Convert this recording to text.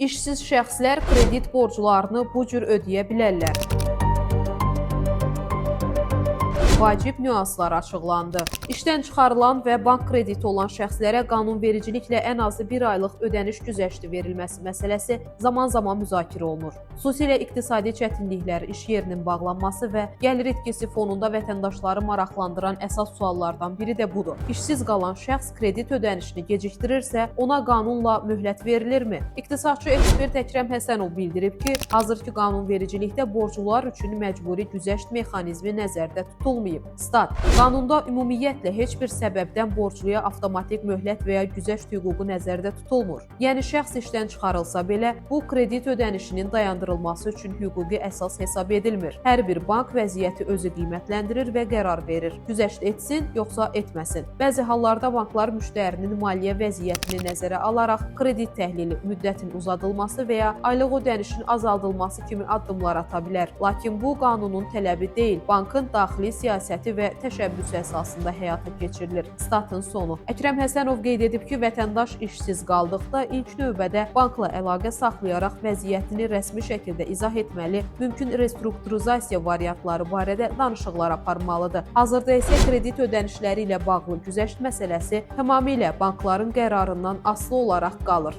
İşsiz şəxslər kredit borclarını bu cür ödəyə bilərlər. Vacib nüanslar açıqlandı. İşdən çıxarılan və bank krediti olan şəxslərə qanunvericiliklə ən azı 1 aylıq ödəniş güzəşti verilməsi məsələsi zaman-zaman müzakirə olunur. Xüsusilə iqtisadi çətinliklər, iş yerinin bağlanması və gəlir itkisi fonunda vətəndaşları maraqlandıran əsas suallardan biri də budur. İşsiz qalan şəxs kredit ödənişini gecikdirirsə, ona qanunla möhlət verilirmi? İqtisadçı ekspert Əkrəm Həsənov bildirib ki, hazırki qanunvericilikdə borclular üçün məcburi güzəşt mexanizmi nəzərdə tutulmayıb. Stat: qanunda ümumiyyətlə heç bir səbəbdən borcluya avtomatik möhlət və ya güzəşt hüququ nəzərdə tutulmur. Yəni şəxs işdən çıxarılsa belə, bu kredit ödənişinin dayandırılması üçün hüquqi əsas hesab edilmir. Hər bir bank vəziyyəti özü qiymətləndirir və qərar verir. Güzəşt etsin, yoxsa etməsin. Bəzi hallarda banklar müştərinin maliyyə vəziyyətini nəzərə alaraq kredit təhlili, müddətin uzadılması və ya aylıq ödənişin azaldılması kimi addımlar ata bilər. Lakin bu qanunun tələbi deyil. Bankın daxili siyasəti və təşəbbüsü əsasında həyata keçirilir. Statın sonu. Əkrəm Həsənov qeyd edib ki, vətəndaş işsiz qaldıqda ilk növbədə bankla əlaqə saxlayaraq vəziyyətini rəsmi şəkildə izah etməli, mümkün restrukturizasiya variantları barədə danışıqlar aparmalıdır. Hazırda isə kredit ödənişləri ilə bağlı güzəşt məsələsi tamamilə bankların qərarından asılı olaraq qalır.